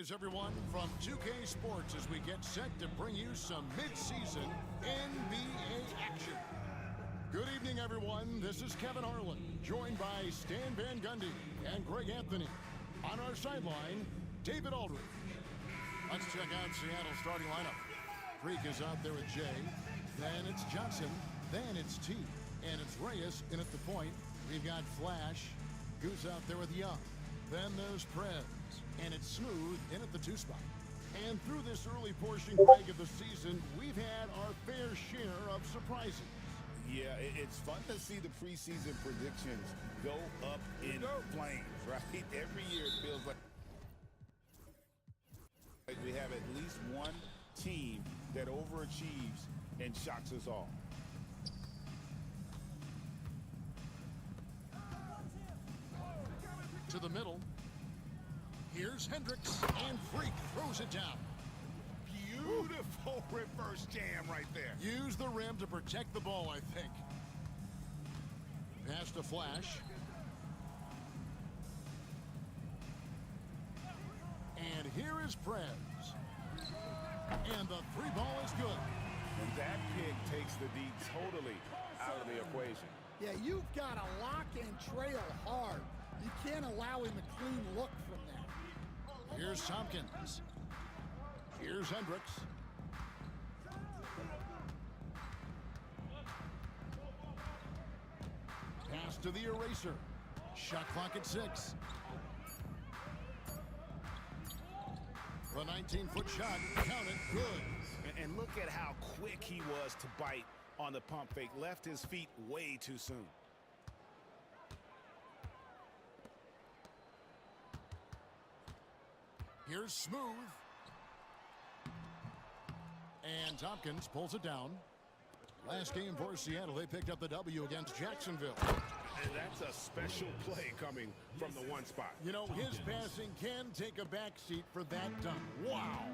Greetings, everyone, from 2K Sports as we get set to bring you some mid-season NBA action. Good evening, everyone. This is Kevin Harlan, joined by Stan Van Gundy and Greg Anthony. On our sideline, David Aldridge. Let's check out Seattle's starting lineup. Freak is out there with Jay. Then it's Johnson. Then it's T. And it's Reyes in at the point. We've got Flash. Goose out there with Young. Then there's Prez. And it's Smooth in at the 2 spot. And through this early portion, Greg, of the season, we've had our fair share of surprises. Yeah, it's fun to see the preseason predictions go up in flames, right? Every year it feels like we have at least one team that overachieves and shocks us all. To the middle. Here's Hendricks, and Freak throws it down. Beautiful reverse jam right there. Use the rim to protect the ball, I think. Pass to Flash. And here is Prez. And the 3 ball is good. And that pick takes the D totally out of the equation. Yeah, you've got to lock and trail hard. You can't allow him a clean look from that. Here's Tompkins. Here's Hendricks. Pass to the eraser. Shot clock at 6. The 19-foot shot, count it, good. And look at how quick he was to bite on the pump fake. Left his feet way too soon. Here's Smooth. And Tompkins pulls it down. Last game for Seattle, they picked up the W against Jacksonville. And that's a special play coming from the 1 spot. You know, his passing can take a backseat for that dunk. Wow.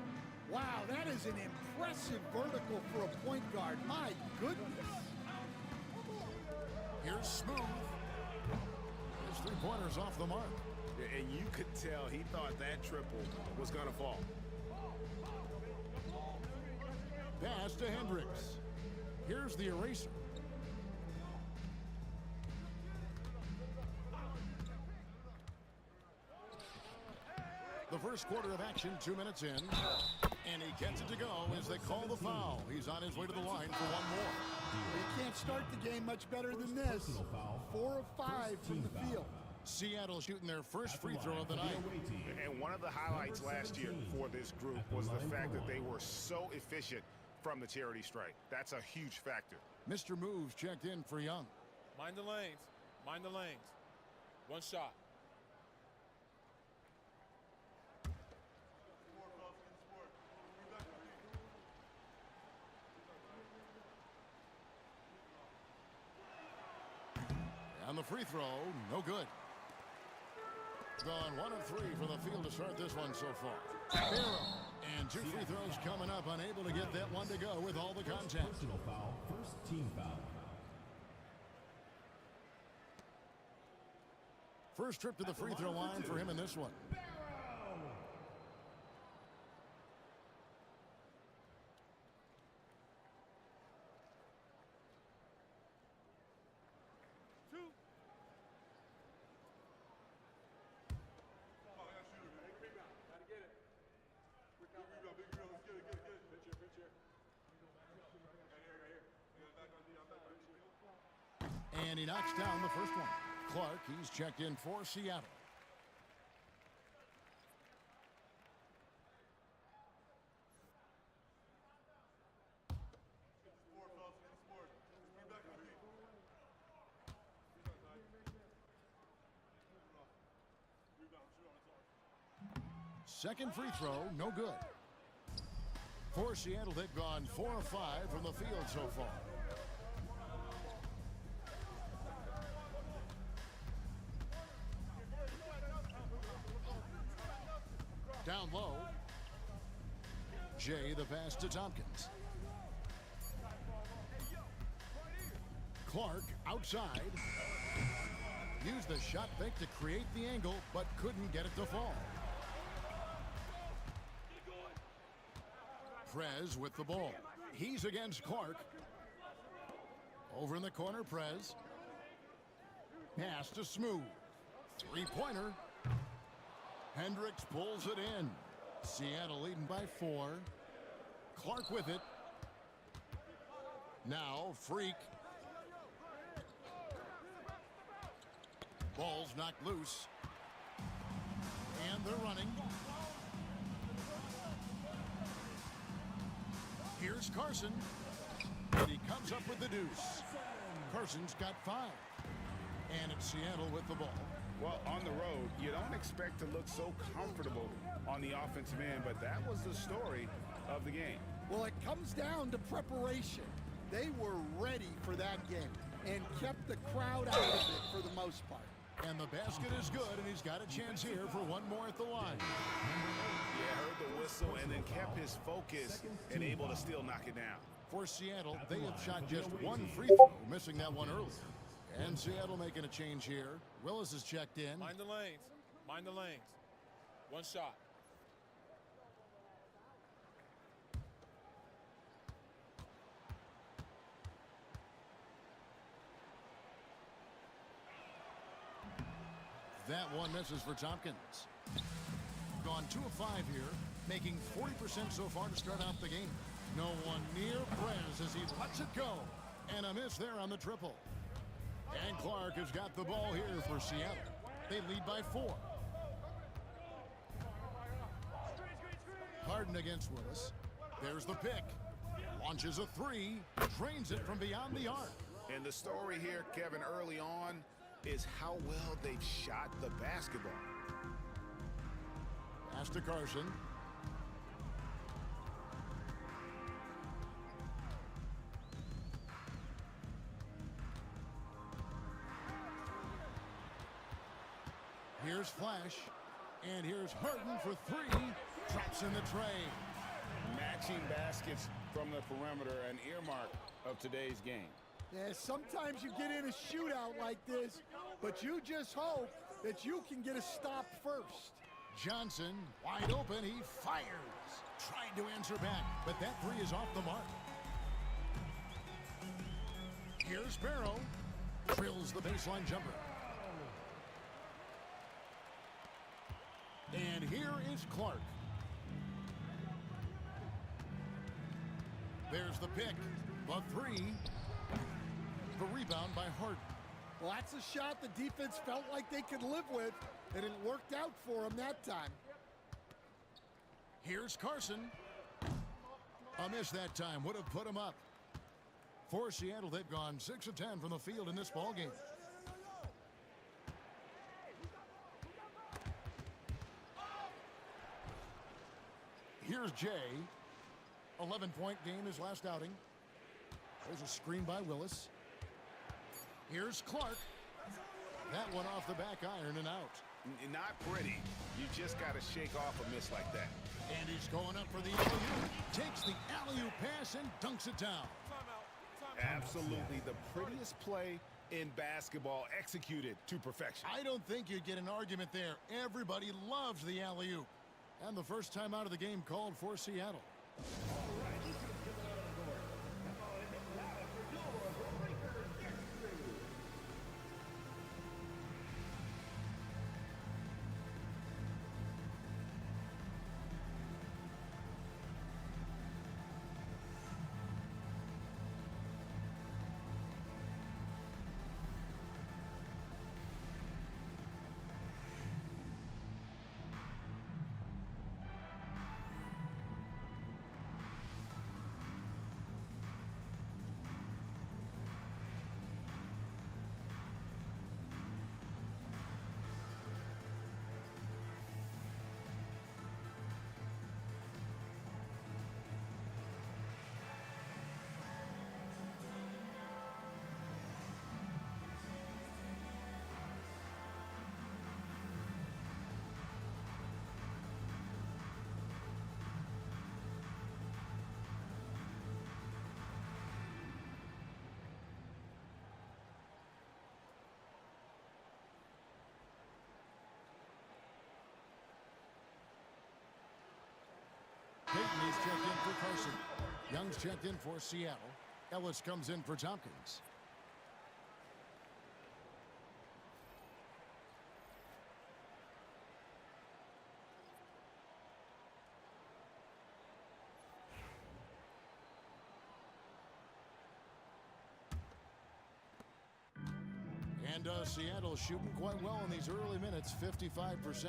Wow, that is an impressive vertical for a point guard. My goodness. Here's Smooth. His 3-pointers off the mark. And you could tell he thought that triple was going to fall. Pass to Hendricks. Here's the eraser. The first quarter of action, 2 minutes in. And he gets it to go as they call the foul. He's on his way to the line for one more. They can't start the game much better than this. 4 of 5 from the field. Seattle shooting their first free throw of the night. And one of the highlights last year for this group was the fact that they were so efficient from the charity stripe. That's a huge factor. Mr. Moves checked in for Young. Mind the lanes. Mind the lanes. 1 shot. On the free throw, no good. Gone 1 of 3 from the field to start this one so far. Barrow. And 2 free throws coming up, unable to get that one to go with all the contact. Personal foul, first team foul. First trip to the free throw line for him in this one. And he knocks down the first one. Clark, he's checked in for Seattle. Second free throw, no good. For Seattle, they've gone 4 of 5 from the field so far. Down low. Jay, the pass to Tompkins. Clark outside. Used the shot fake to create the angle, but couldn't get it to fall. Prez with the ball. He's against Clark. Over in the corner, Prez. Pass to Smooth. Three-pointer. Hendricks pulls it in. Seattle leading by 4. Clark with it. Now, Freak. Ball's knocked loose. And they're running. Here's Carson. And he comes up with the deuce. Carson's got 5. And it's Seattle with the ball. Well, on the road, you don't expect to look so comfortable on the offensive end, but that was the story of the game. Well, it comes down to preparation. They were ready for that game and kept the crowd out of it for the most part. And the basket is good, and he's got a chance here for one more at the line. Yeah, heard the whistle and then kept his focus and able to still knock it down. For Seattle, they have shot just 1 free throw, missing that one early. And Seattle making a change here. Willis is checked in. Mind the lanes. Mind the lanes. One shot. That one misses for Tompkins. Gone 2 of 5 here, making 40% so far to start out the game. No one near Prez as he lets it go. And a miss there on the triple. And Clark has got the ball here for Seattle. They lead by 4. Harden against Willis. There's the pick. Launches a 3. Drains it from beyond the arc. And the story here, Kevin, early on is how well they've shot the basketball. Pass to Carson. Here's Flash. And here's Harden for 3. Drops in the tray. Matching baskets from the perimeter, an earmark of today's game. Yeah, sometimes you get in a shootout like this, but you just hope that you can get a stop first. Johnson, wide open, he fires. Tried to answer back, but that 3 is off the mark. Here's Barrow. Drills the baseline jumper. And here is Clark. There's the pick. The 3. The rebound by Harden. Well, that's a shot the defense felt like they could live with, and it worked out for them that time. Here's Carson. A miss that time would have put him up. For Seattle, they've gone 6 of 10 from the field in this ballgame. Here's Jay. 11-point game his last outing. There's a screen by Willis. Here's Clark. That one off the back iron and out. Not pretty. You just got to shake off a miss like that. And he's going up for the alley-oop. Takes the alley-oop pass and dunks it down. Absolutely the prettiest play in basketball, executed to perfection. I don't think you'd get an argument there. Everybody loves the alley-oop. And the first time out of the game called for Seattle. Payton is checked in for Carson. Young's checked in for Seattle. Ellis comes in for Tompkins. And Seattle shooting quite well in these early minutes, 55%.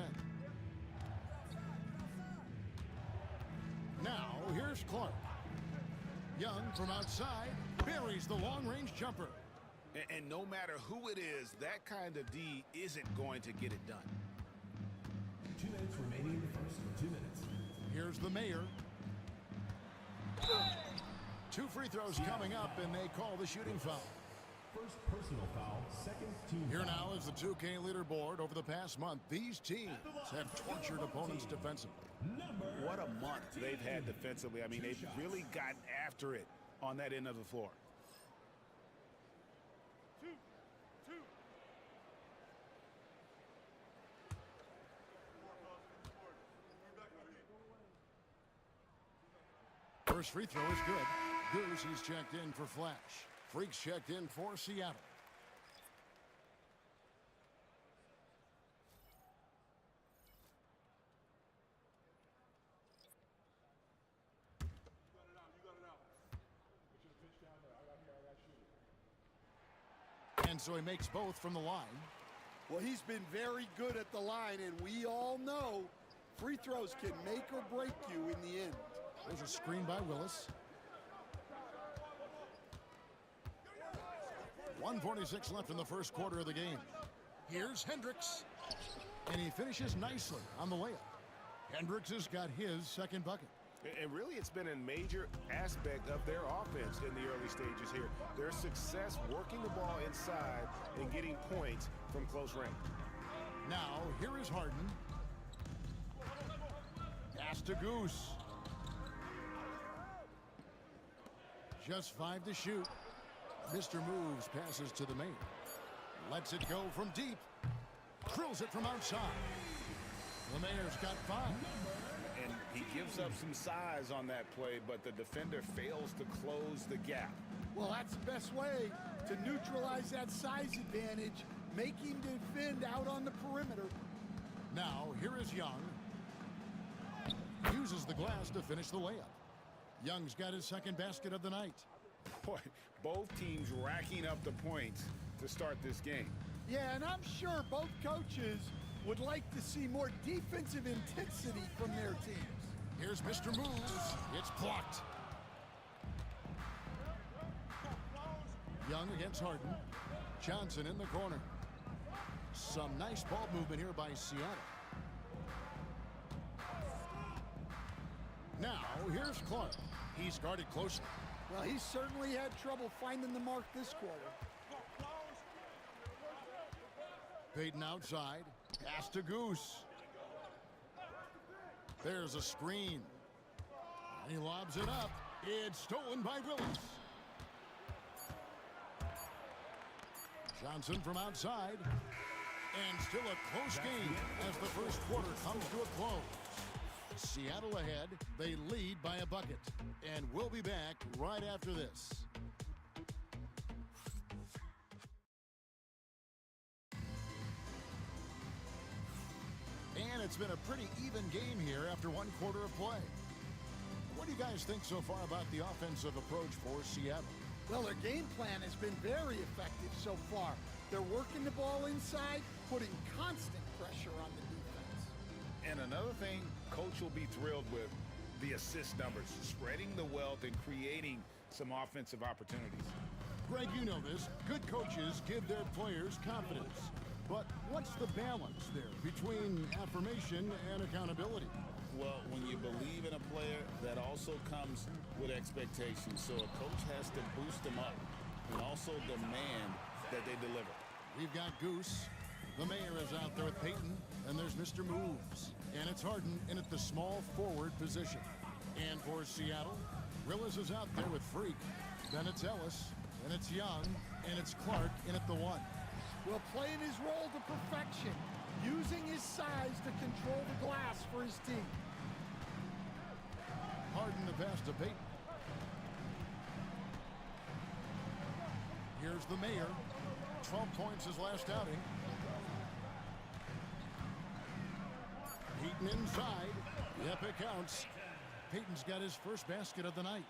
Now, here's Clark. Young from outside buries the long-range jumper. And no matter who it is, that kind of D isn't going to get it done. 2 minutes remaining in the first. 2 minutes. Here's the mayor. 2 free throws coming up, and they call the shooting foul. First personal foul, second team Here foul. now is the 2K leaderboard. Over the past month, these teams have tortured opponents defensively. What a month they've had defensively. I mean, they've really gotten after it on that end of the floor. First free throw is good. Goose, he's checked in for Flash. Freaks checked in for Seattle. And so he makes both from the line. Well, he's been very good at the line, and we all know free throws can make or break you in the end. There's a screen by Willis. 1:46 left in the first quarter of the game. Here's Hendricks. And he finishes nicely on the layup. Hendricks has got his second bucket. And really, it's been a major aspect of their offense in the early stages here. Their success working the ball inside and getting points from close range. Now, here is Harden. Pass to Goose. Just 5 to shoot. Mr. Moves passes to the main. Lets it go from deep. Drills it from outside. The mayor's got 5. And he gives up some size on that play, but the defender fails to close the gap. Well, that's the best way to neutralize that size advantage. Make him defend out on the perimeter. Now, here is Young. Uses the glass to finish the layup. Young's got his second basket of the night. Boy, both teams racking up the points to start this game. Yeah, and I'm sure both coaches would like to see more defensive intensity from their teams. Here's Mr. Moves. It's blocked. Young against Harden. Johnson in the corner. Some nice ball movement here by Seattle. Now, here's Clark. He's guarded closely. Well, he certainly had trouble finding the mark this quarter. Payton outside. Pass to Goose. There's a screen. And he lobs it up. It's stolen by Willis. Johnson from outside. And still a close game as the first quarter comes to a close. Seattle ahead. They lead by a bucket. And we'll be back right after this. And it's been a pretty even game here after one quarter of play. What do you guys think so far about the offensive approach for Seattle? Well, their game plan has been very effective so far. They're working the ball inside, putting constant pressure on the defense. And another thing Coach will be thrilled with, the assist numbers, spreading the wealth and creating some offensive opportunities. Greg, you know this. Good coaches give their players confidence. But what's the balance there between affirmation and accountability? Well, when you believe in a player, that also comes with expectations. So a coach has to boost them up and also demand that they deliver. We've got Goose. The mayor is out there with Payton. And there's Mr. Moves. And it's Harden in at the small forward position. And for Seattle, Willis is out there with Freak. Then it's Ellis. And it's Young. And it's Clark in at the 1. Well, playing his role to perfection, using his size to control the glass for his team. Harden at pass to Peyton. Here's the Mayor. 12 points his last outing. Peyton inside. Yep, it counts. Peyton's got his first basket of the night.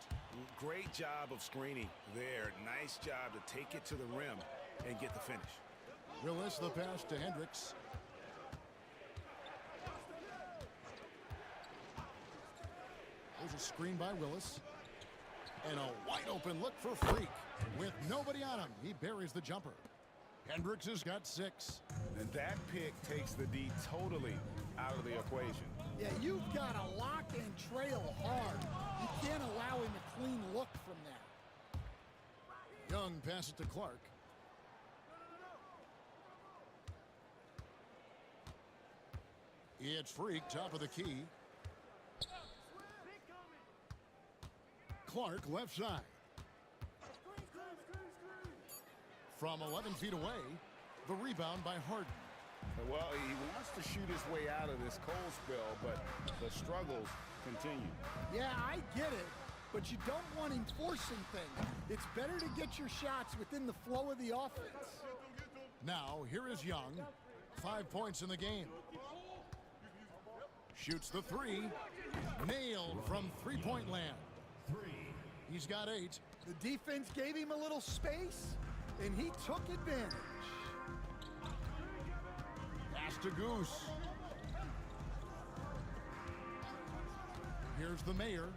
Great job of screening there. Nice job to take it to the rim and get the finish. Willis the pass to Hendricks. There's a screen by Willis. And a wide open look for Freak. With nobody on him, he buries the jumper. Hendricks has got 6. And that pick takes the D totally out of the equation. Yeah, you've got to lock and trail hard. You can't allow him a clean look from there. Young passes to Clark. It's Freak, top of the key. Clark, left side. From 11 feet away, the rebound by Harden. Well, he wants to shoot his way out of this cold spell, but the struggles continue. Yeah, I get it, but you don't want him forcing things. It's better to get your shots within the flow of the offense. Now, here is Young. 5 points in the game. Shoots the 3. Nailed from three-point land. 3. He's got 8. The defense gave him a little space, and he took advantage. Pass to Goose. Here's the Mayor.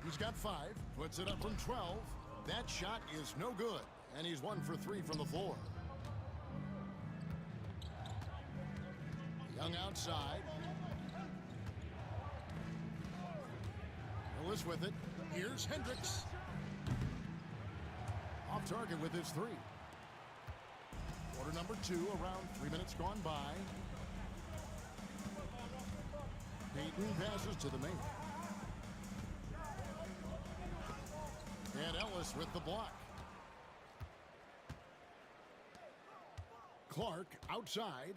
He's got 5. Puts it up from 12. That shot is no good, and he's 1 for 3 from the floor. Young outside. Willis with it. Here's Hendricks. Off target with his 3. Quarter number 2, around 3 minutes gone by. Peyton passes to the Mayor. And Ellis with the block. Clark outside.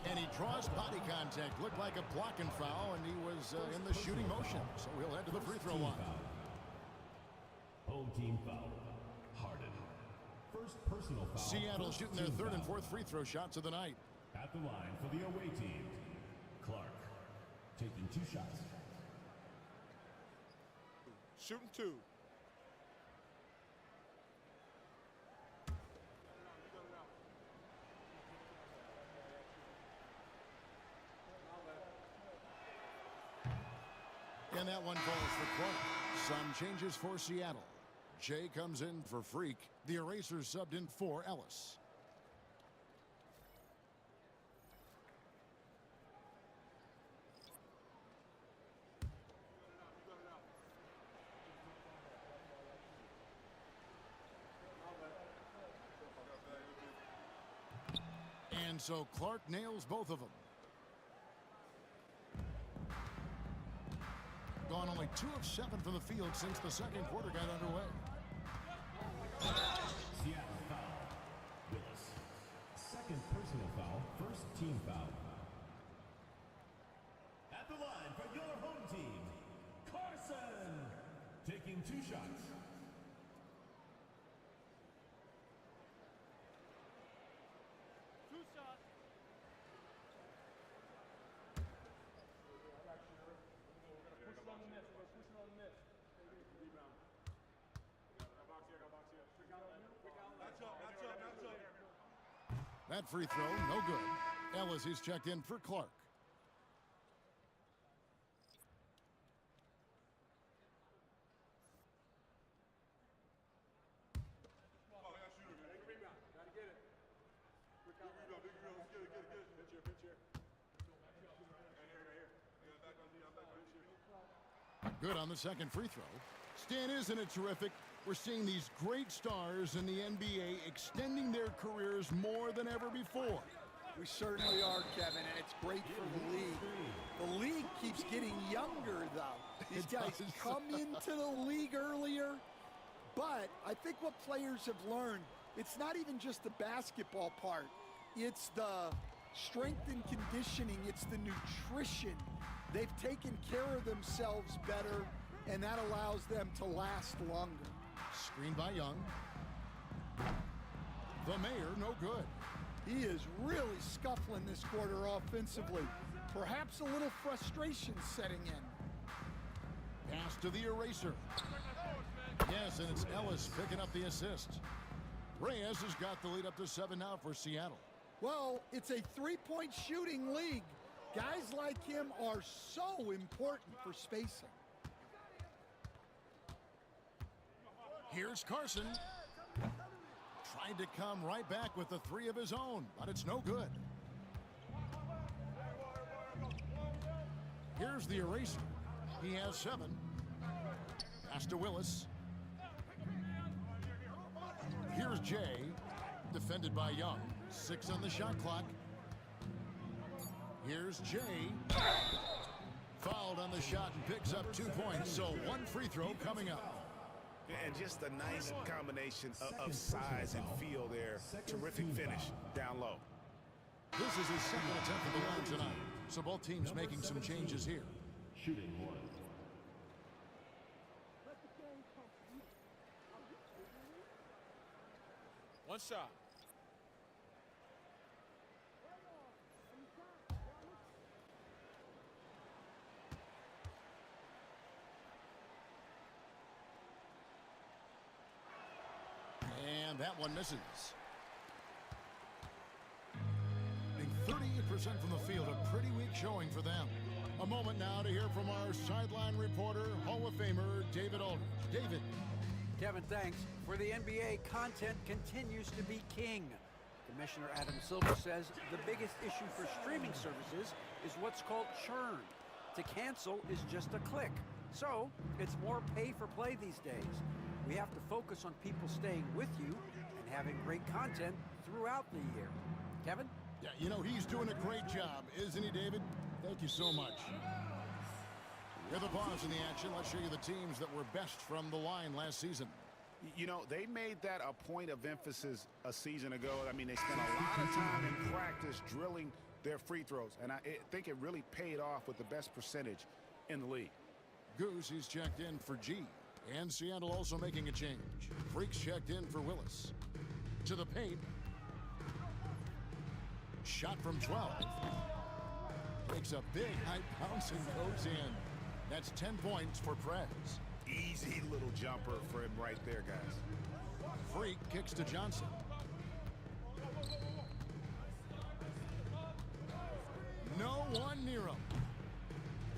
And he draws body contact. Looked like a blocking foul, and he was in the shooting motion. So he'll head to the free throw line. Home team foul. Harden. First personal foul. Seattle shooting their 3rd and 4th free throw shots of the night. At the line for the away team, Clark taking 2 shots. Shooting 2. And that one falls for Clark. Some changes for Seattle. Jay comes in for Freak. The Erasers subbed in for Ellis. And so Clark nails both of them. Gone only 2 of 7 from the field since the second quarter got underway. Seattle foul. Willis. Second personal foul. First team foul. At the line for your home team, Carson. Taking 2 shots. That free throw, no good. Ellis is checked in for Clark. Good on the second free throw. Stan, isn't it terrific? We're seeing these great stars in the NBA extending their careers more than ever before. We certainly are, Kevin, and it's great for the league. The league keeps getting younger, though. These guys come into the league earlier, but I think what players have learned, it's not even just the basketball part. It's the strength and conditioning. It's the nutrition. They've taken care of themselves better, and that allows them to last longer. Screen by Young. The Mayor, no good. He is really scuffling this quarter offensively. Perhaps a little frustration setting in. Pass to the eraser. Yes, and it's Ellis picking up the assist. Reyes has got the lead up to 7 now for Seattle. Well, it's a three-point shooting league. Guys like him are so important for spacing. Here's Carson. Tried to come right back with the 3 of his own, but it's no good. Here's the eraser. He has 7. Pass to Willis. Here's Jay, defended by Young. 6 on the shot clock. Here's Jay. Fouled on the shot and picks up 2 points, so 1 free throw coming up. And just a nice combination of size and feel there. Terrific finish down low. This is his second attempt at the line tonight, so both teams making some changes here. Shooting 1. One shot. And that one misses. Being 38% from the field, a pretty weak showing for them. A moment now to hear from our sideline reporter, Hall of Famer David Aldridge. David. Kevin, thanks. For the NBA, content continues to be king. Commissioner Adam Silver says the biggest issue for streaming services is what's called churn. To cancel is just a click. So it's more pay for play these days. We have to focus on people staying with you and having great content throughout the year. Kevin? Yeah, you know, he's doing a great job, isn't he, David? Thank you so much. Here the pause in the action. Let's show you the teams that were best from the line last season. You know, they made that a point of emphasis a season ago. I mean, they spent a lot of time in practice drilling their free throws, and I think it really paid off with the best percentage in the league. Goose, he's checked in for G. And Seattle also making a change. Freaks checked in for Willis. To the paint. Shot from 12. Takes a big high bounce and goes in. That's 10 points for Prez. Easy little jumper for him right there, guys. Freak kicks to Johnson. No one near him.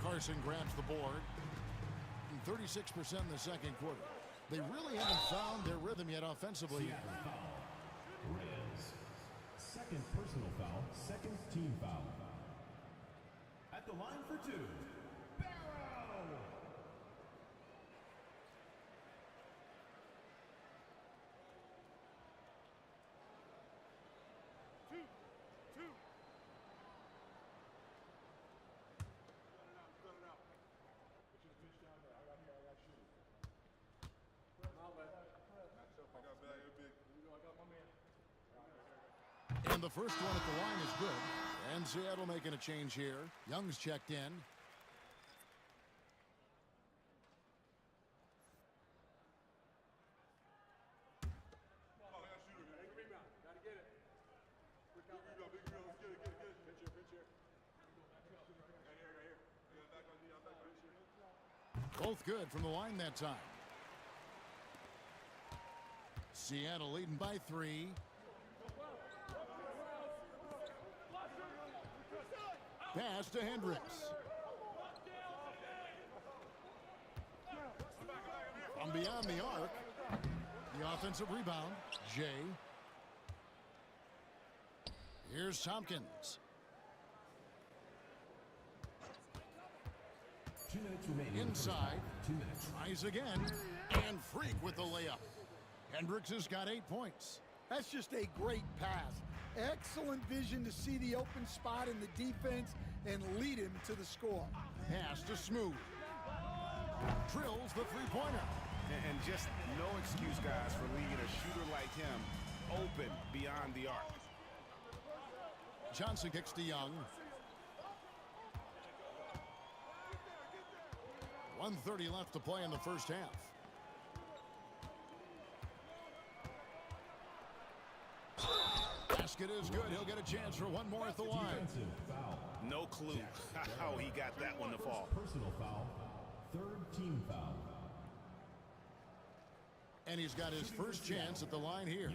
Carson grabs the board. 36% in the second quarter. They really haven't found their rhythm yet offensively. Reyes. Second personal foul, second team foul. At the line for 2, Barrow. And the first one at the line is good. And Seattle making a change here. Young's checked in. Both good from the line that time. Seattle leading by 3. Pass to Hendricks. From beyond the arc. The offensive rebound. Jay. Here's Tompkins. 2 minutes remaining. Inside. 2 minutes. Tries again. And Freak with the layup. Hendricks has got 8 points. That's just a great pass. Excellent vision to see the open spot in the defense and lead him to the score. Pass to Smooth. Drills the three-pointer. And just no excuse, guys, for leaving a shooter like him open beyond the arc. Johnson kicks to Young. 1:30 left to play in the first half. Basket is good. He'll get a chance for one more at the line. Defensive foul. No clue how he got that one to fall. Personal foul. Third team foul. And he's got his first chance at the line here. Young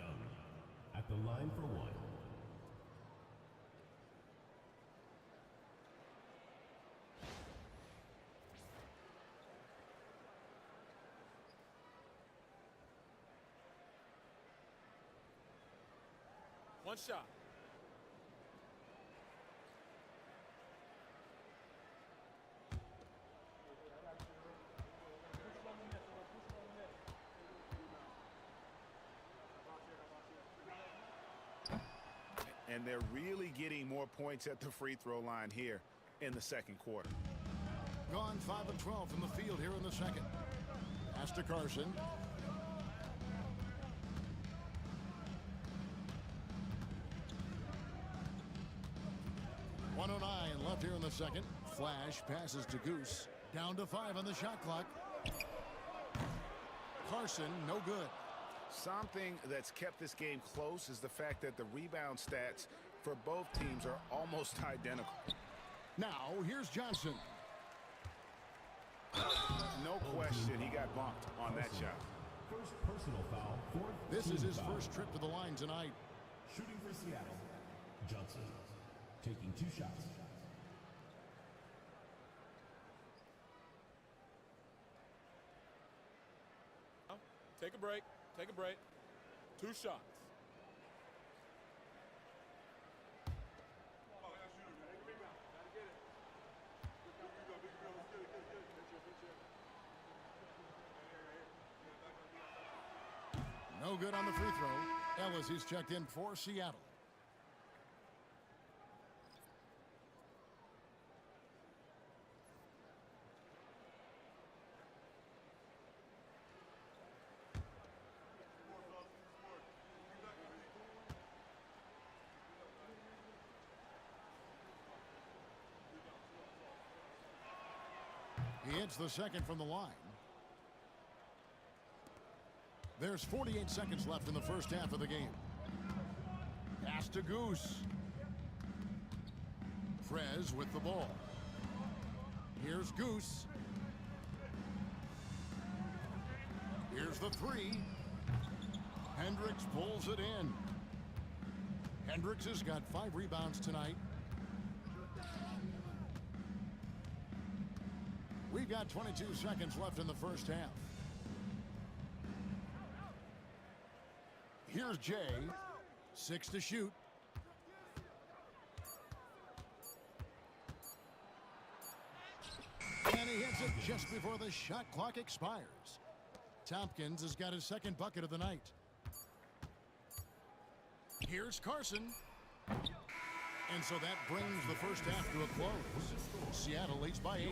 at the line for one. One shot. And they're really getting more points at the free throw line here in the second quarter. Gone 5 of 12 from the field here in the second. Pass to Carson. .109 left here in the second. Flash passes to Goose. Down to 5 on the shot clock. Carson, no good. Something that's kept this game close is the fact that the rebound stats for both teams are almost identical. Now, here's Johnson. No question he got bumped on that shot. First personal foul. Fourth This team is his foul. first trip to the line tonight. Shooting for Seattle. Johnson taking 2 shots. Take a break. Take a break. 2 shots. No good on the free throw. Ellis is checked in for Seattle. He hits the second from the line. There's 48 seconds left in the first half of the game. Pass to Goose. Frez with the ball. Here's Goose. Here's the 3. Hendricks pulls it in. Hendricks has got 5 rebounds tonight. We've got 22 seconds left in the first half. Here's Jay. 6 to shoot. And he hits it just before the shot clock expires. Tompkins has got his second bucket of the night. Here's Carson. And so that brings the first half to a close. Seattle leads by 8.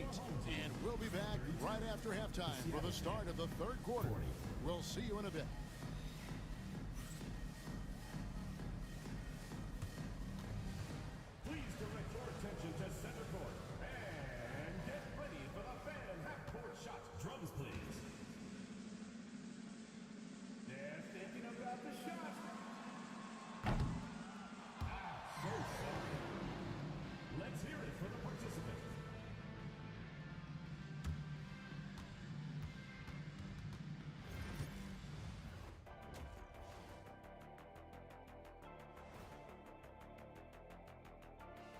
And we'll be back right after halftime for the start of the third quarter. We'll see you in a bit. Please direct your attention to center court. And get ready for the fan half-court shots. Drums, please. They're thinking about the shot. So sorry. Let's hear it for the participant.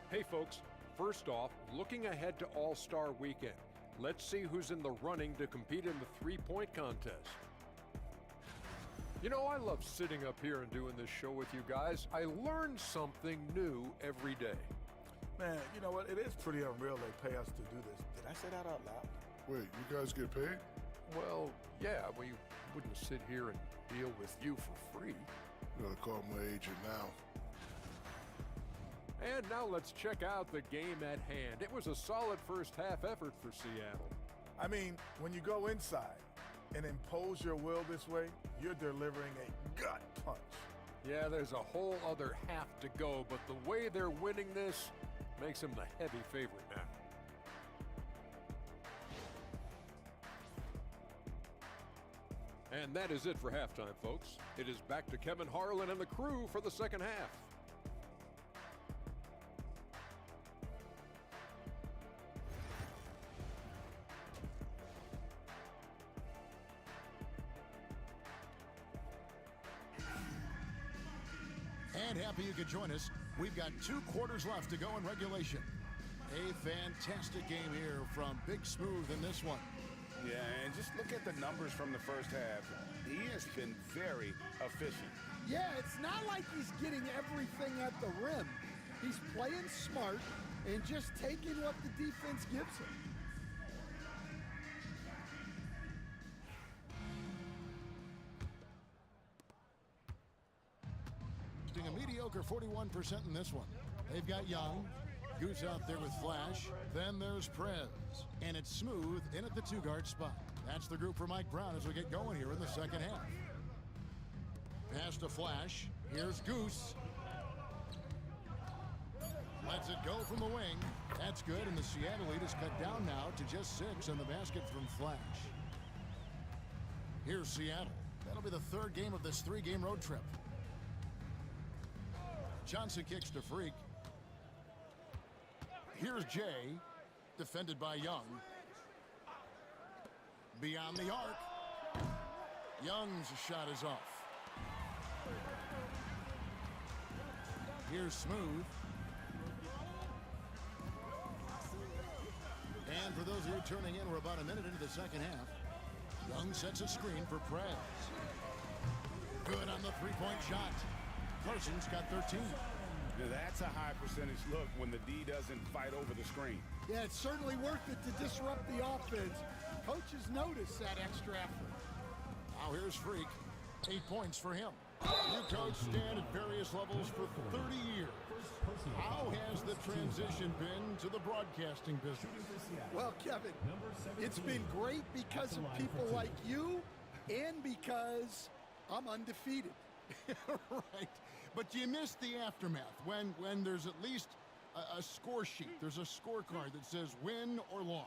Hey folks, first off, looking ahead to All-Star Weekend. Let's see who's in the running to compete in the three-point contest. You know, I love sitting up here and doing this show with you guys. I learn something new every day. Man, you know what? It is pretty unreal they pay us to do this. Did I say that out loud? Wait, you guys get paid? Well, yeah, we wouldn't sit here and deal with you for free. You gotta call my agent now. And now let's check out the game at hand. It was a solid first half effort for Seattle. I mean, when you go inside and impose your will this way, you're delivering a gut punch. Yeah, there's a whole other half to go, but the way they're winning this makes them the heavy favorite now. And that is it for halftime, folks. It is back to Kevin Harlan and the crew for the second half. And happy you could join us. We've got 2 quarters left to go in regulation. A fantastic game here from Big Smooth in this one. Yeah, and just look at the numbers from the first half. He has been very efficient. Yeah, it's not like he's getting everything at the rim. He's playing smart and just taking what the defense gives him. Doing a mediocre 41% in this one. They've got Young. Goose out there with Flash. Then there's Prez. And it's Smooth in at the 2-guard spot. That's the group for Mike Brown as we get going here in the second half. Pass to Flash. Here's Goose. Lets it go from the wing. That's good, and the Seattle lead is cut down now to just 6 on the basket from Flash. Here's Seattle. That'll be the 3rd game of this 3-game road trip. Johnson kicks to Freak. Here's Jay, defended by Young. Beyond the arc. Young's shot is off. Here's Smooth. And for those of you turning in, we're about a minute into the second half. Young sets a screen for Prez. Good on the 3-point shot. Carson's got 13. Now that's a high percentage look when the D doesn't fight over the screen. Yeah, it's certainly worth it to disrupt the offense. Coaches notice that extra effort. Now here's Freak. 8 points for him. You coach Stan at various levels for 30 years. How has the transition been to the broadcasting business? Well, Kevin, it's been great because of people like you and because I'm undefeated. Right. But you miss the aftermath when there's at least a score sheet. There's a scorecard that says win or loss.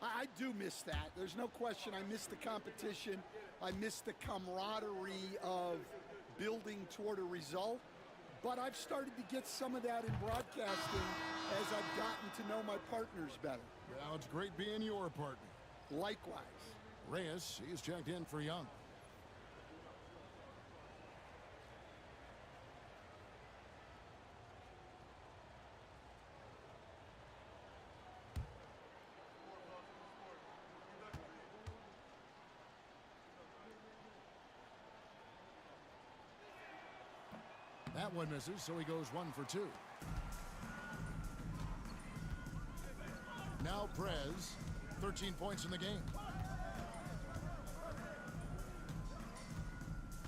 I do miss that. There's no question. I miss the competition. I miss the camaraderie of building toward a result. But I've started to get some of that in broadcasting as I've gotten to know my partners better. Well, it's great being your partner. Likewise. Reyes, he's checked in for Young. That one misses, so he goes 1 for 2. Now Prez, 13 points in the game.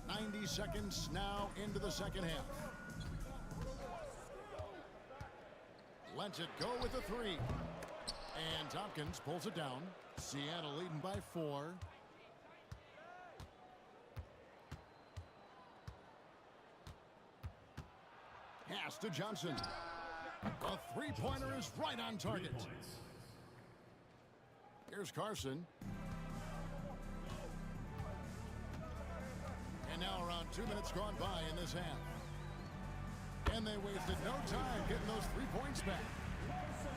90 seconds now into the second half. Lets it go with a 3. And Tompkins pulls it down. Seattle leading by 4. Pass to Johnson. A 3-pointer is right on target. Here's Carson. And now around 2 minutes gone by in this half. And they wasted no time getting those 3 points back.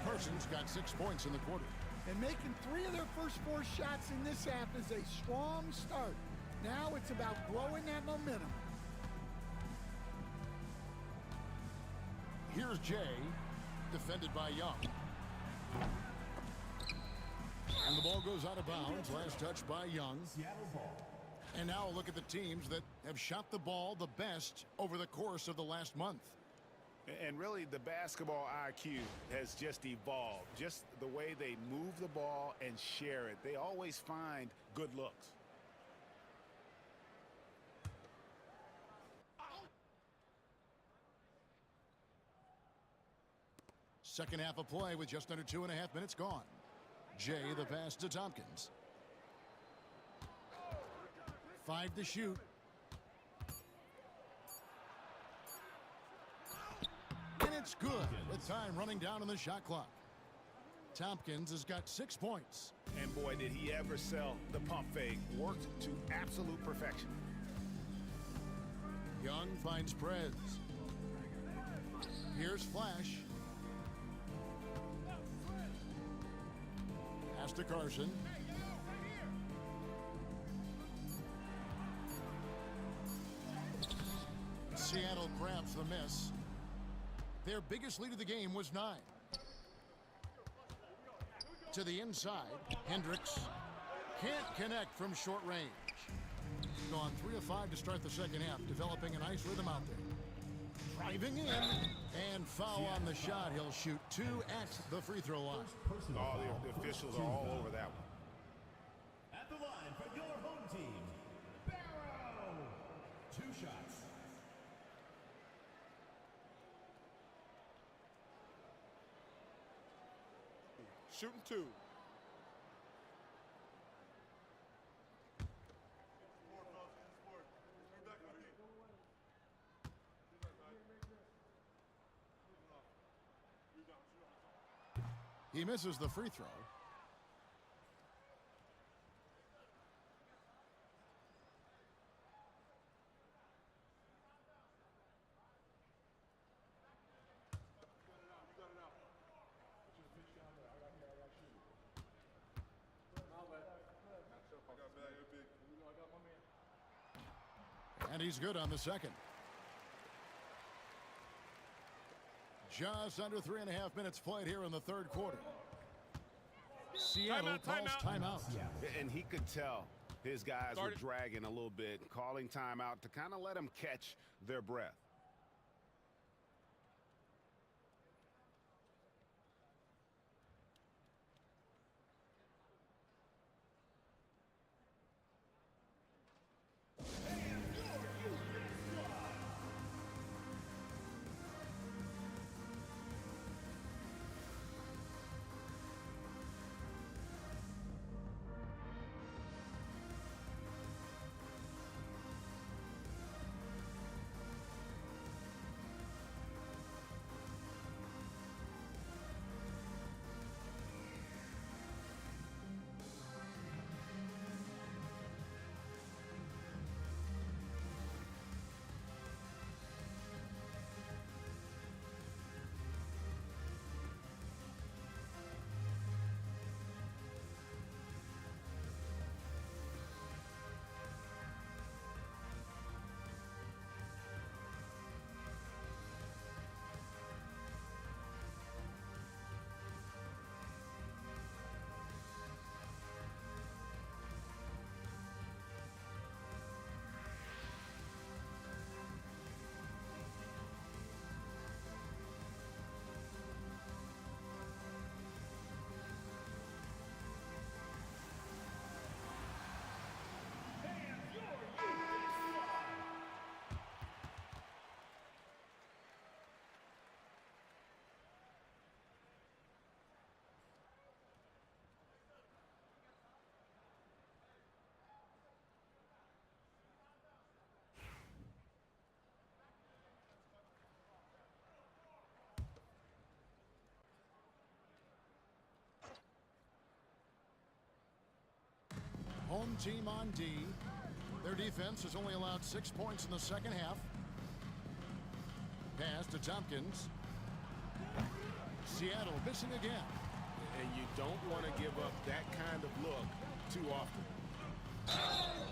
Carson's got 6 points in the quarter. And making 3 of their first 4 shots in this half is a strong start. Now it's about growing that momentum. Here's Jay, defended by Young. And the ball goes out of bounds. Last touch by Young. And now look at the teams that have shot the ball the best over the course of the last month. And really, the basketball IQ has just evolved. Just the way they move the ball and share it. They always find good looks. Second half of play with just under 2.5 minutes gone. Jay, the pass to Tompkins. 5 to shoot. And it's good with time running down on the shot clock. Tompkins has got 6 points. And boy, did he ever sell the pump fake. Worked to absolute perfection. Young finds Prez. Here's Flash. Pass to Carson. Seattle grabs the miss. Their biggest lead of the game was 9. To the inside, Hendricks can't connect from short range. Gone 3 of 5 to start the second half, developing a nice rhythm out there. Driving in, and foul on the shot. He'll shoot 2 at the free throw line. All the officials are all over that one. At the line for your home team, Barrow. 2 shots. Shooting 2. He misses the free throw. And he's good on the second. Just under 3.5 minutes played here in the third quarter. Seattle calls timeout. And he could tell his guys were dragging a little bit, calling timeout to kind of let them catch their breath. Home team on D. Their defense has only allowed 6 points in the second half. Pass to Tompkins. Seattle missing again. And you don't want to give up that kind of look too often.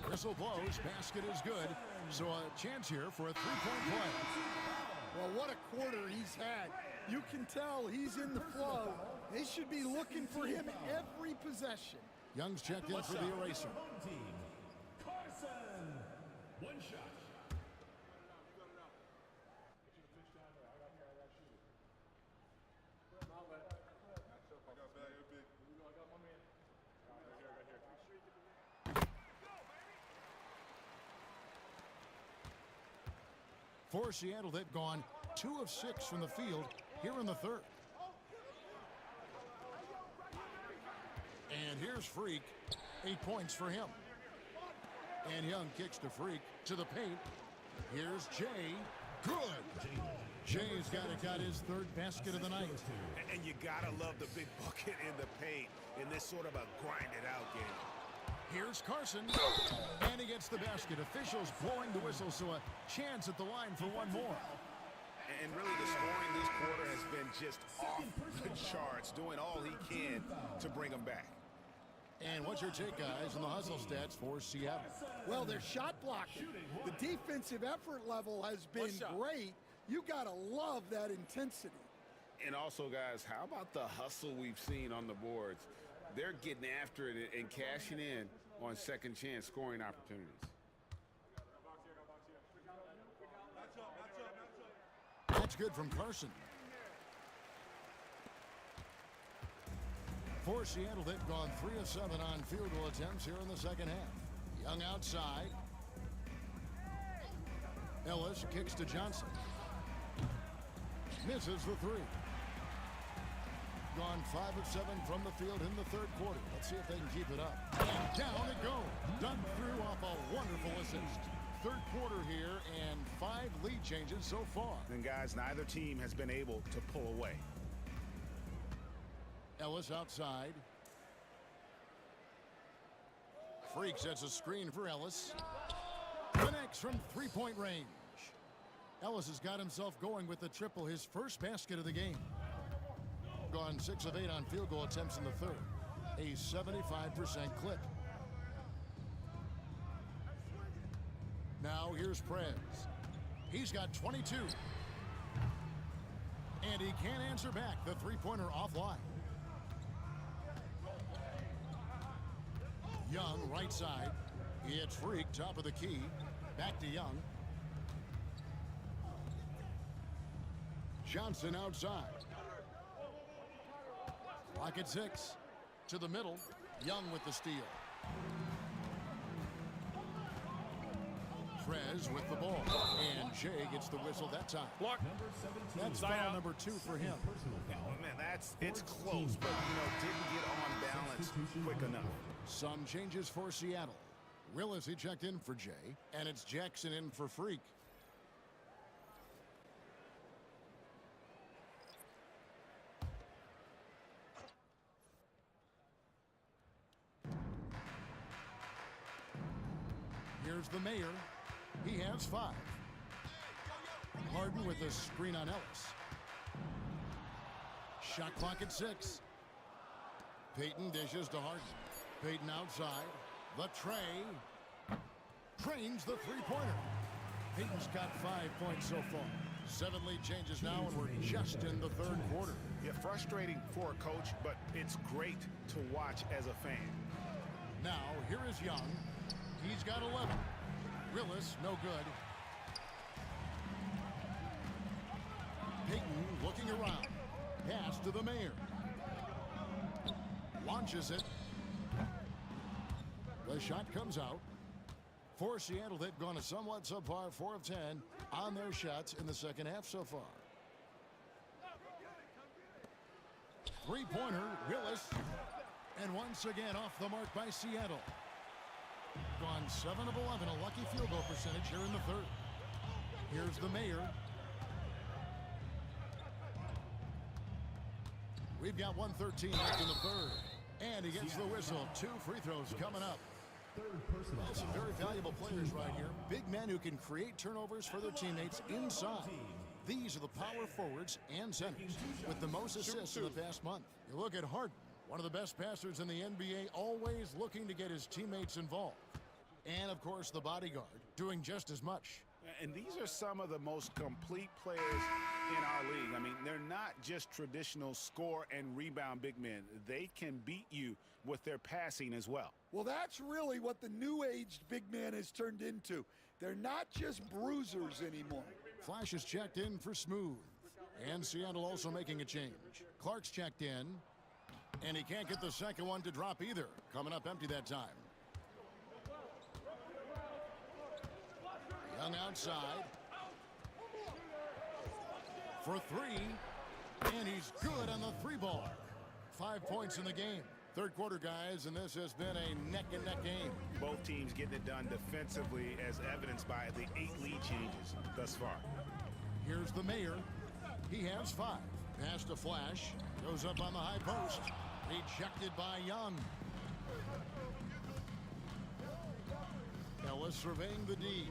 Whistle blows. Basket is good. So a chance here for a three-point play. Well, what a quarter he's had. You can tell he's in the flow. They should be looking for him every possession. Young's checked in for the eraser. Home team, Carson. 1 shot. For Seattle, they've gone 2 of 6 from the field here in the third. And here's Freak. 8 points for him. And Young kicks to Freak to the paint. Here's Jay. Good. Jay's got his third basket of the night. And you gotta love the big bucket in the paint in this sort of a grinded-out game. Here's Carson, and he gets the basket. Officials blowing the whistle, so a chance at the line for one more. And really, the scoring this quarter has been just off the charts, doing all he can to bring them back. And what's your take, guys, on the hustle stats for Seattle? Well, their shot blocking. The defensive effort level has been great. You got to love that intensity. And also, guys, how about the hustle we've seen on the boards? They're getting after it and cashing in on second chance scoring opportunities. That's good from Carson. For Seattle, they've gone 3 of 7 on field goal attempts here in the second half. Young outside. Ellis kicks to Johnson. Misses the 3. Gone 5 of 7 from the field in the third quarter. Let's see if they can keep it up. And down it goes. Dug through off a wonderful assist. Third quarter here and 5 lead changes so far. And guys, neither team has been able to pull away. Ellis outside. Freak sets a screen for Ellis. Connects from three-point range. Ellis has got himself going with the triple, his first basket of the game. Gone 6 of 8 on field goal attempts in the third. A 75% clip. Now here's Prez. He's got 22. And he can't answer back. The three-pointer offline. Young, right side. It's Freak, top of the key. Back to Young. Johnson outside. Clock at 6. To the middle. Young with the steal. Trez with the ball. And Jay gets the whistle that time. Block. That's foul number 2 for him. Oh, man, it's close, but, didn't get on balance quick enough. Some changes for Seattle. Willis, he checked in for Jay, and it's Jackson in for Freak. Here's the mayor. He has 5. Harden with a screen on Ellis. Shot clock at 6. Payton dishes to Harden. Payton outside. The tray. Trains the three-pointer. Payton's got 5 points so far. 7 lead changes now, and we're just in the third quarter. Yeah, frustrating for a coach, but it's great to watch as a fan. Now, here is Young. He's got 11. Willis, no good. Payton looking around. Pass to the mayor. Launches it. The shot comes out. For Seattle, they've gone a somewhat subpar 4 of 10 on their shots in the second half so far. Three-pointer, Willis. And once again off the mark by Seattle. Gone 7 of 11, a lucky field goal percentage here in the third. Here's the mayor. We've got 1:13 left in the third. And he gets the whistle. 2 free throws coming up. Well, some very valuable players right here. Big men who can create turnovers for their teammates inside. These are the power forwards and centers with the most assists in the past month. You look at Harden, one of the best passers in the NBA, always looking to get his teammates involved. And, of course, the bodyguard doing just as much. And these are some of the most complete players in our league. I mean, they're not just traditional score and rebound big men. They can beat you with their passing as well. Well, that's really what the new-aged big man has turned into. They're not just bruisers anymore. Flash is checked in for Smooth. And Seattle also making a change. Clark's checked in. And he can't get the second one to drop either. Coming up empty that time. Young outside. For 3. And he's good on the 3-ball. 5 points in the game. Third quarter, guys, and this has been a neck-and-neck game. Both teams getting it done defensively as evidenced by the 8 lead changes thus far. Here's the mayor. He has 5. Pass to Flash. Goes up on the high post. Rejected by Young. Ellis surveying the D.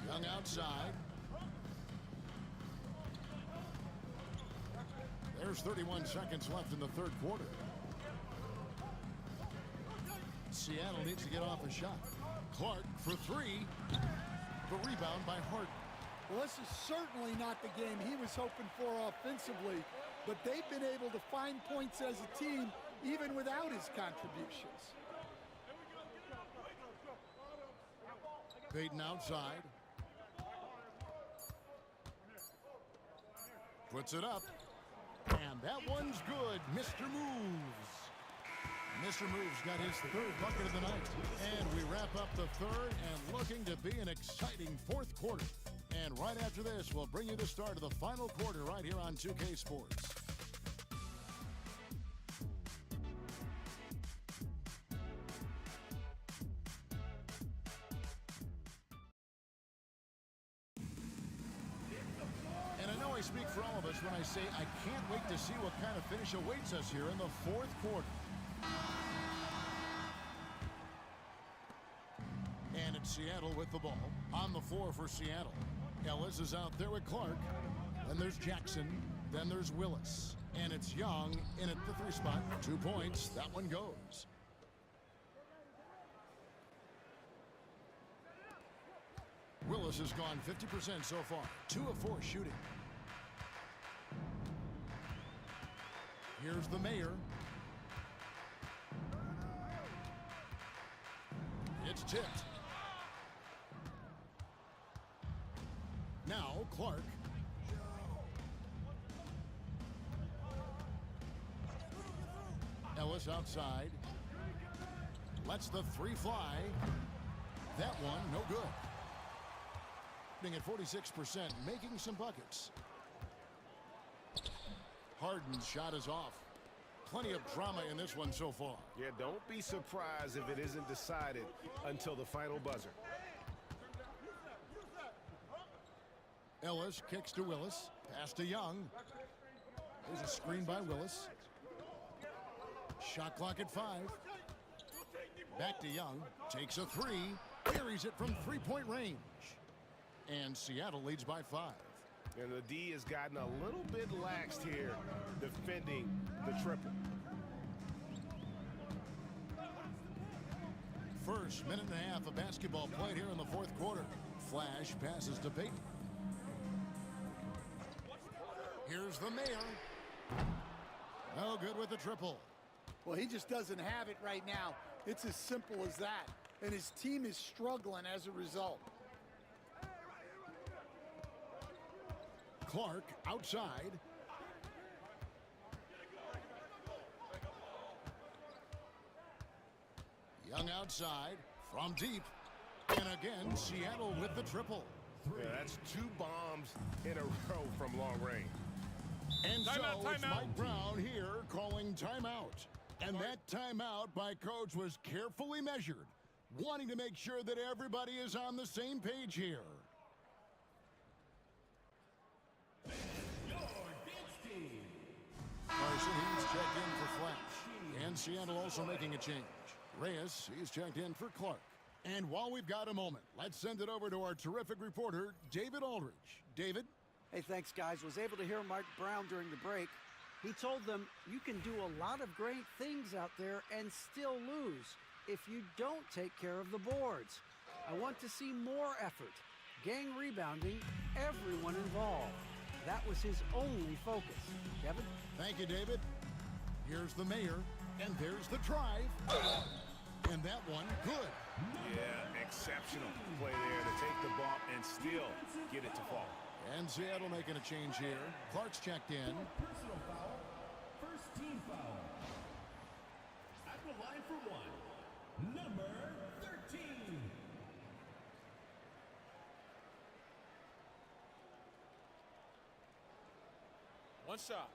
Young outside. There's 31 seconds left in the third quarter. Seattle needs to get off a shot. Clark for 3. The rebound by Hart. Well, this is certainly not the game he was hoping for offensively, but they've been able to find points as a team even without his contributions. Payton outside. Puts it up. And that one's good. Mr. Moves. Mr. Moves got his 3rd bucket of the night. And we wrap up the 3rd and looking to be an exciting 4th quarter. And right after this, we'll bring you the start of the final quarter right here on 2K Sports. I speak for all of us when I say I can't wait to see what kind of finish awaits us here in the 4th quarter. And it's Seattle with the ball. On the floor for Seattle. Ellis is out there with Clark. Then there's Jackson. Then there's Willis. And it's Young in at the 3 spot. 2 points. That one goes. Willis has gone 50% so far. 2 of 4 shooting. Here's the mayor. It's tipped. Now Clark. Ellis outside. Lets the 3 fly. That one, no good. At 46%, making some buckets. Harden's shot is off. Plenty of drama in this one so far. Yeah, don't be surprised if it isn't decided until the final buzzer. Ellis kicks to Willis. Pass to Young. There's a screen by Willis. Shot clock at 5. Back to Young. Takes a 3. Carries it from 3-point range. And Seattle leads by 5. And the D has gotten a little bit laxed here, defending the triple. First minute and a half of basketball played here in the 4th quarter. Flash passes to Payton. Here's the mayor. No good with the triple. Well, he just doesn't have it right now. It's as simple as that. And his team is struggling as a result. Clark outside. Young outside from deep. And again, Seattle with the triple. Yeah, that's 2 bombs in a row from long range. And Timeout, so it's timeout. Mike Brown here calling timeout. And that timeout by coach was carefully measured, wanting to make sure that everybody is on the same page here. Carson, he's checked in for Flash. And Seattle also making a change. Reyes, he's checked in for Clark. And while we've got a moment, let's send it over to our terrific reporter, David Aldridge. David? Hey, thanks, guys. Was able to hear Mike Brown during the break. He told them you can do a lot of great things out there and still lose if you don't take care of the boards. I want to see more effort, gang rebounding, everyone involved. That was his only focus. Kevin? Thank you, David. Here's the mayor, and there's the drive. And that one, good. Yeah, exceptional play there to take the ball and still get it to fall. And Seattle making a change here. Clark's checked in. Personal foul. First team foul. At the line for 1. Number 13. One shot.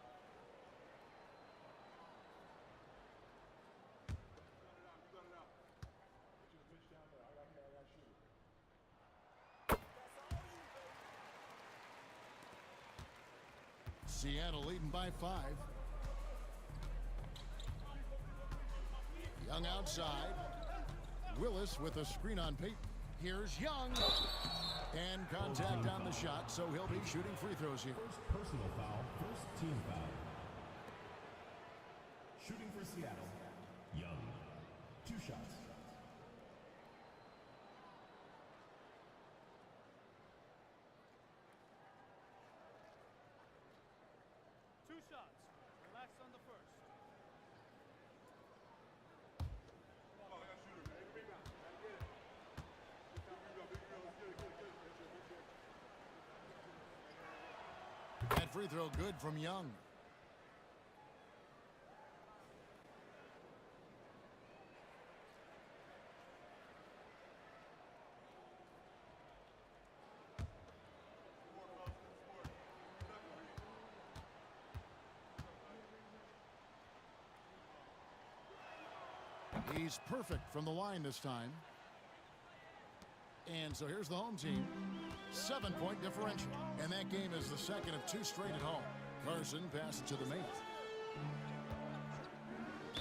Seattle leading by 5. Young outside. Willis with a screen on Peyton. Here's Young. And contact on the shot, so he'll be shooting free throws here. First personal foul, first team foul. Shooting for Seattle, Young. 2 shots. Relax on the first. That free throw good from Young. He's perfect from the line this time. And so here's the home team. 7-point differential. And that game is the second of 2 straight at home. Carson passes to the main.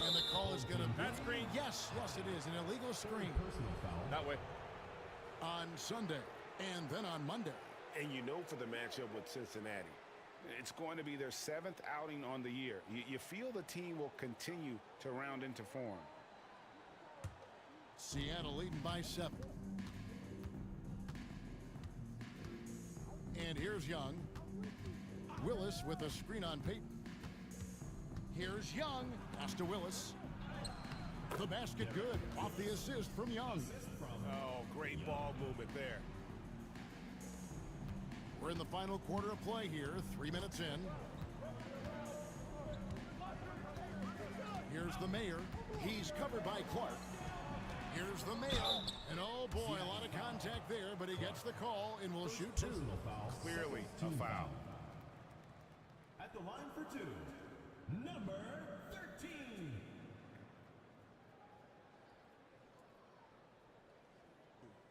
And the call is going to be... That screen. Yes, it is. An illegal screen. Personal foul. That way. On Sunday. And then on Monday. And you know, for the matchup with Cincinnati, it's going to be their 7th outing on the year. You feel the team will continue to round into form. Seattle leading by 7. And here's Young. Willis with a screen on Peyton. Here's Young. Pass to Willis. The basket good. Off the assist from Young. Oh, great ball movement there. We're in the final quarter of play here. 3 minutes in. Here's the Mayor. He's covered by Clark. Here's the Mayor. And oh boy, a lot of contact there, but he gets the call and will shoot 2. Clearly a foul. At the line for 2, number 13.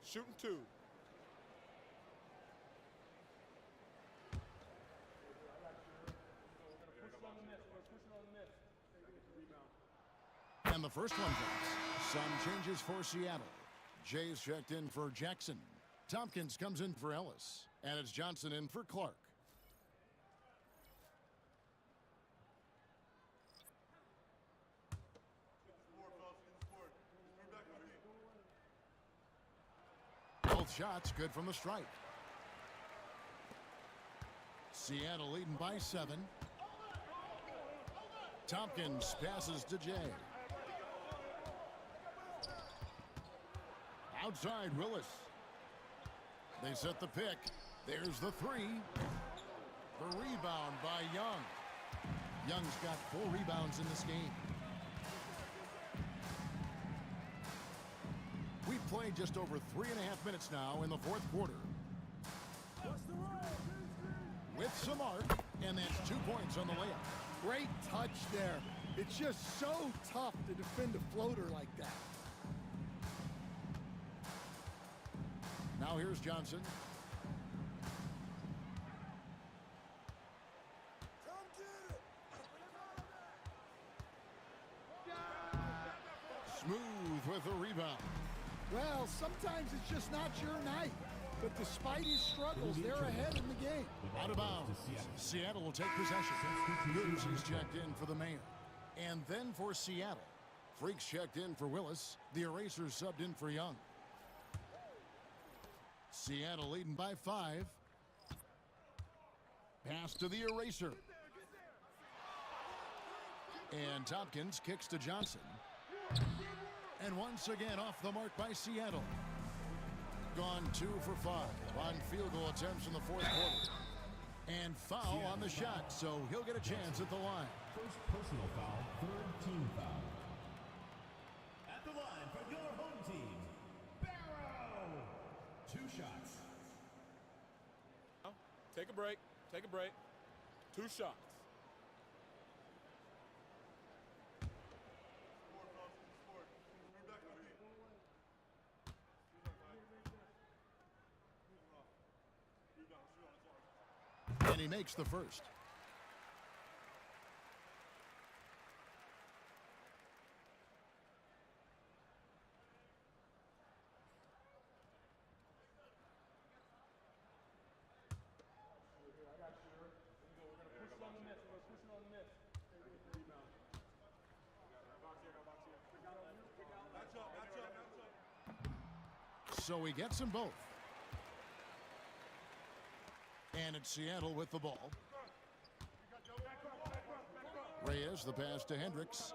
Shooting 2. And the first one drops. Some changes for Seattle. Jay's checked in for Jackson. Tompkins comes in for Ellis. And it's Johnson in for Clark. Both shots good from the stripe. Seattle leading by 7. Tompkins passes to Jay. Outside Willis. They set the pick. There's the 3. The rebound by Young. Young's got 4 rebounds in this game. We've played just over 3.5 minutes now in the 4th quarter. With some arc, and that's 2 points on the layup. Great touch there. It's just so tough to defend a floater like that. Now here's Johnson. Smooth with a rebound. Well, sometimes it's just not your night. But despite his struggles, they're ahead in the game. Out of bounds. Seattle will take possession. Goose is checked in for the Mayor. And then for Seattle. Freaks checked in for Willis. The Erasers subbed in for Young. Seattle leading by 5. Pass to the Eraser. And Tompkins kicks to Johnson. And once again off the mark by Seattle. Gone 2 for 5 on field goal attempts in the 4th quarter. And foul on the shot, so he'll get a chance at the line. First personal foul, 3rd team foul. At the line for your home team, Barrow. 2 shots. Take a break. Take a break. 2 shots. And he makes the first. so he gets them both. And it's Seattle with the ball. Reyes, the pass to Hendricks.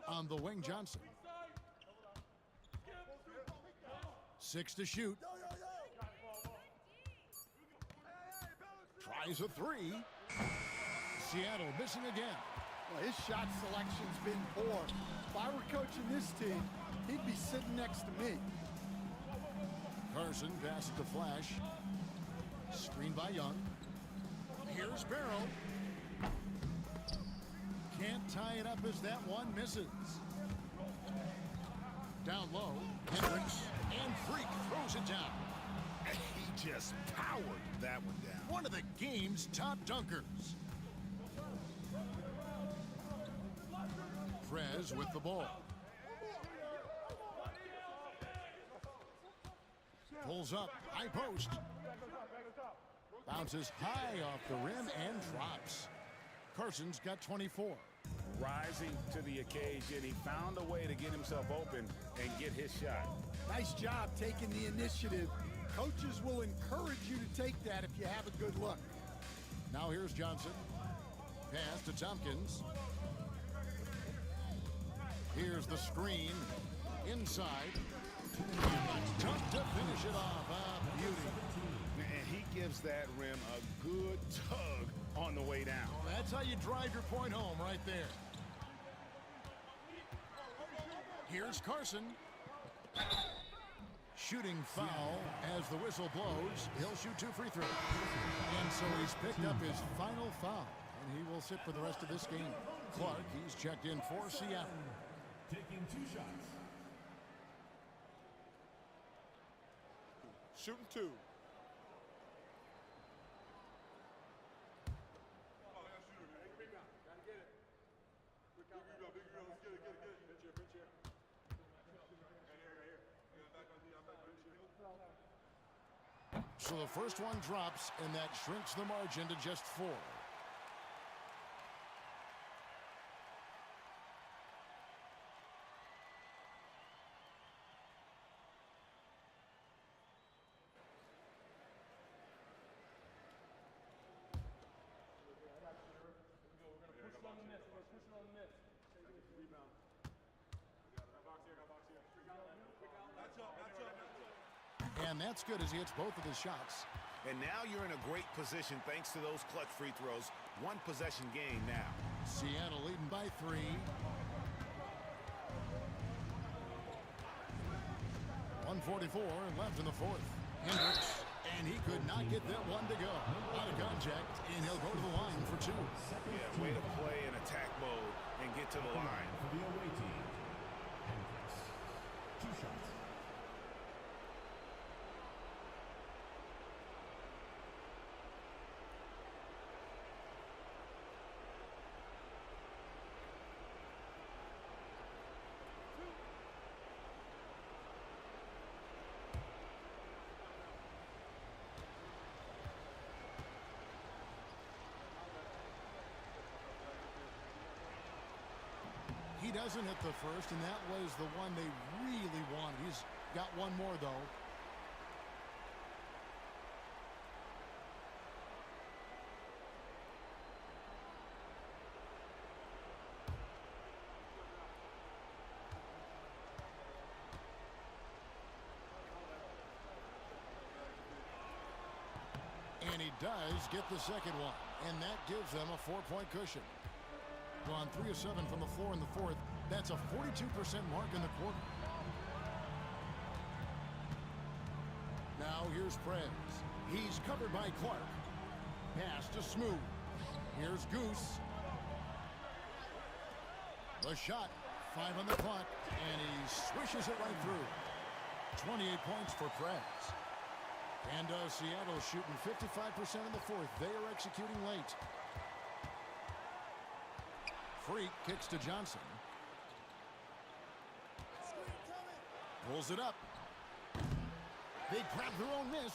On the wing, Johnson. 6 to shoot. Tries a three. Seattle missing again. Well, his shot selection's been poor. If I were coaching this team, he'd be sitting next to me. Carson passes to Flash. Screen by Young. Here's Barrow. Can't tie it up as that one misses. Down low, Hendricks, and Freak throws it down. He just powered that one down. One of the game's top dunkers. Frez with the ball. Pulls up, high post. Bounces high off the rim and drops. Carson's got 24. Rising to the occasion, he found a way to get himself open and get his shot. Nice job taking the initiative. Coaches will encourage you to take that if you have a good look. Now here's Johnson. Pass to Tompkins. Here's the screen. Inside. Tough to finish it off. Ah, beauty. And he gives that rim a good tug on the way down. That's how you drive your point home right there. Here's Carson. Shooting foul as the whistle blows. He'll shoot 2 free throws. And so he's picked up his final foul. And he will sit for the rest of this game. Clark, he's checked in for Seattle. Taking 2 shots. Shooting 2. So the first one drops, and that shrinks the margin to just 4. And that's good as he hits both of his shots. And now you're in a great position thanks to those clutch free throws. 1 possession game now. Seattle leading by 3. .144 left in the 4th. Hendricks, and he could not get that one to go. Out of contact, and he'll go to the line for 2. Yeah, way to play in attack mode and get to the line. For the away team, Hendricks. 2 shots. He doesn't hit the first, and that was the one they really wanted. He's got one more, though. And he does get the second one, and that gives them a 4-point cushion. Gone 3 of 7 from the floor in the 4th. That's a 42% mark in the quarter. Now here's Prez. He's covered by Clark. Pass to Smooth. Here's Goose. The shot. 5 on the clock. And he swishes it right through. 28 points for Prez. And Seattle shooting 55% in the 4th. They are executing late. Freak kicks to Johnson. Pulls it up. They grab their own miss.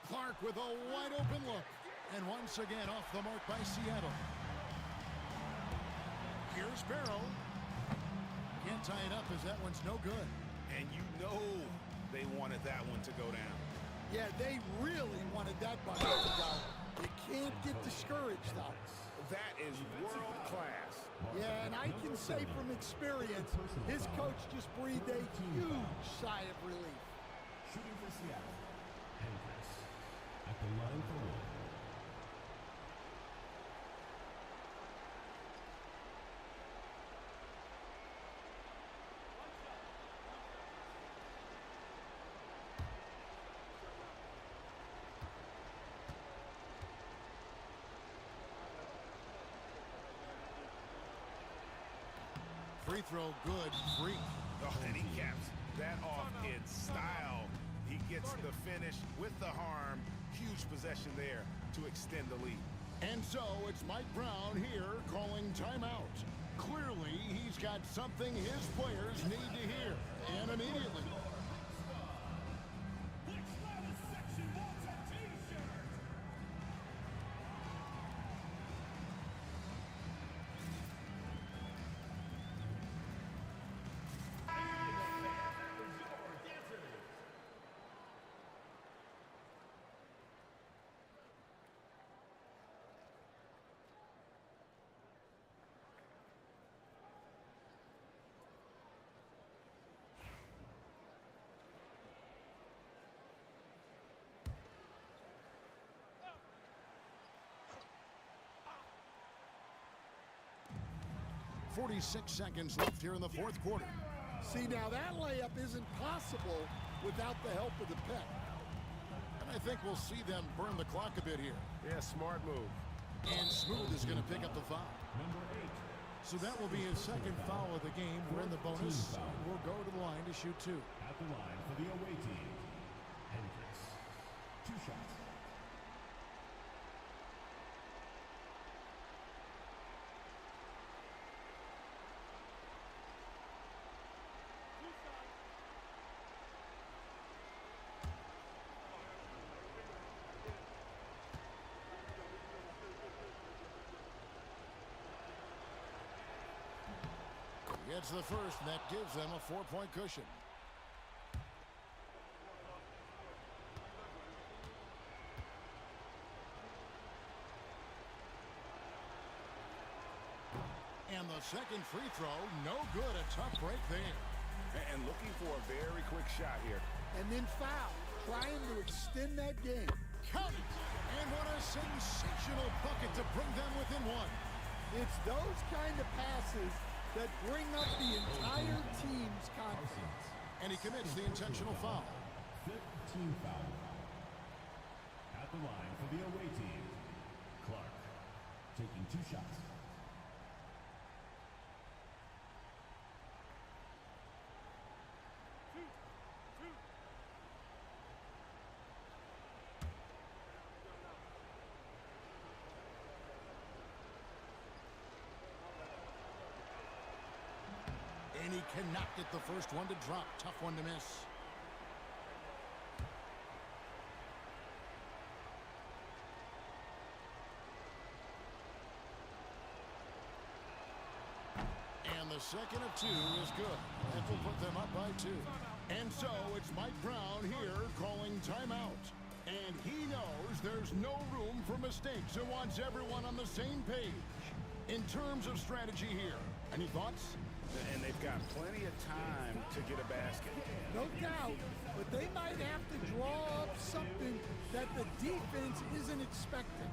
Clark with a wide open look. And once again off the mark by Seattle. Here's Barrow. Can't tie it up as that one's no good. And you know they wanted that one to go down. Yeah, they really wanted that bucket to go. You can't get discouraged, though. That is world class. Yeah, and I can say from experience, his coach just breathed a huge sigh of relief. Shooting for Seattle, Hendricks. At the line for one. Free throw, good, free. Oh, and he caps that off in style. He gets the finish with the harm. Huge possession there to extend the lead. And so it's Mike Brown here calling timeout. Clearly, he's got something his players need to hear, and immediately. .46 seconds left here in the fourth quarter. See, now that layup isn't possible without the help of the pick. And I think we'll see them burn the clock a bit here. Yeah, smart move. And Smooth is going to pick up the foul. Number 8. So that will be his second foul of the game. We're in the bonus. We'll go to the line to shoot 2. At the line for the away team, Hendricks. 2 shots. Gets the first, and that gives them a 4-point cushion. And the second free throw, no good. A tough break there. And looking for a very quick shot here. And then foul, trying to extend that game. Count it! And what a sensational bucket to bring them within one. It's those kind of passes that bring up the entire team's confidence. And he commits the intentional foul. 15 foul. At the line for the away team, Clark. Taking 2 shots. And he cannot get the first one to drop. Tough one to miss. And the second of 2 is good. That will put them up by 2. And so it's Mike Brown here calling timeout. And he knows there's no room for mistakes and wants everyone on the same page. In terms of strategy here, any thoughts? And they've got plenty of time to get a basket. No doubt, but they might have to draw up something that the defense isn't expecting.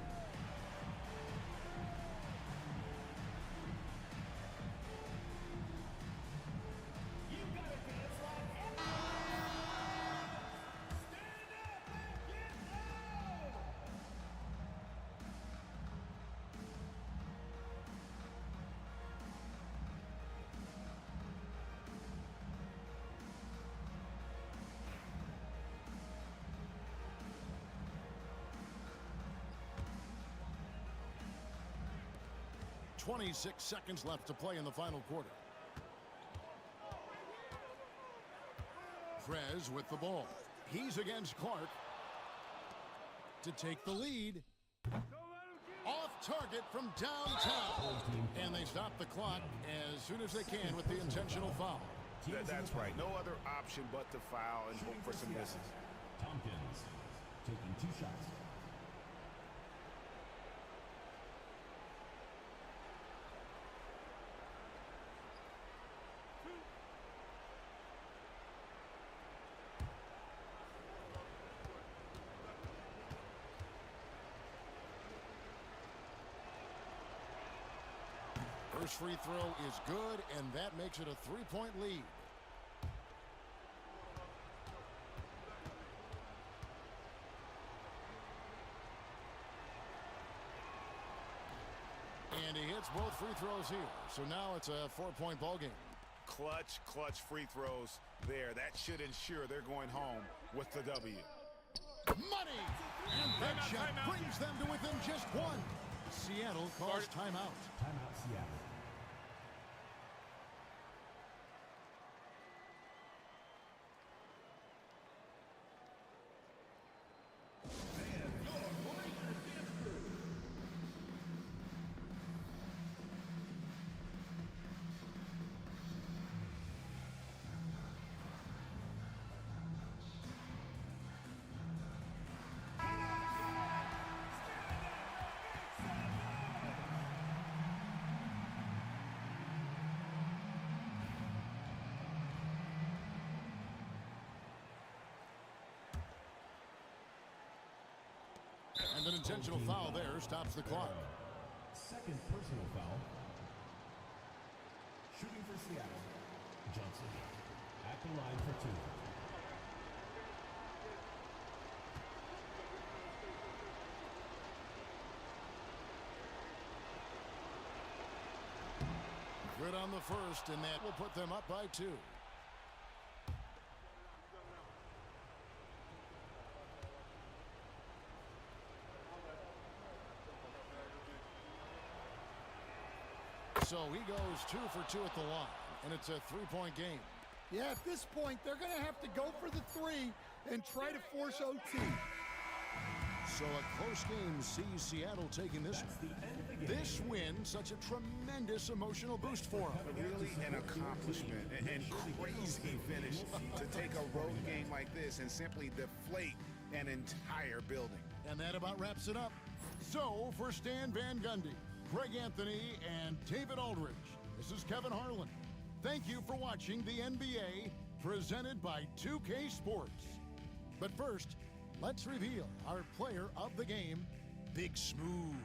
.26 seconds left to play in the final quarter. Prez with the ball. He's against Clark to take the lead. Off target from downtown. And they stop the clock as soon as they can with the intentional foul. That's right. No other option but to foul and hope for some misses. Tompkins taking 2 shots. First free throw is good, and that makes it a 3-point lead. And he hits both free throws here. So now it's a 4-point ball game. Clutch free throws there. That should ensure they're going home with the W. Money! And that shot brings them to within just one. Seattle calls timeout. Timeout, Seattle. And an intentional foul there stops the clock. Second personal foul. Shooting for Seattle, Johnson at the line for 2. Good on the first, and that will put them up by 2. So he goes 2 for 2 at the line, and it's a 3-point game. Yeah, at this point, they're going to have to go for the 3 and try to force OT. So a close game sees Seattle taking this one. This win, such a tremendous emotional boost for them. Really an accomplishment and crazy finish to take a road game like this and simply deflate an entire building. And that about wraps it up. So for Stan Van Gundy, Greg Anthony, and David Aldridge, this is Kevin Harlan. Thank you for watching the NBA presented by 2K Sports. But first, let's reveal our player of the game, Big Smooth.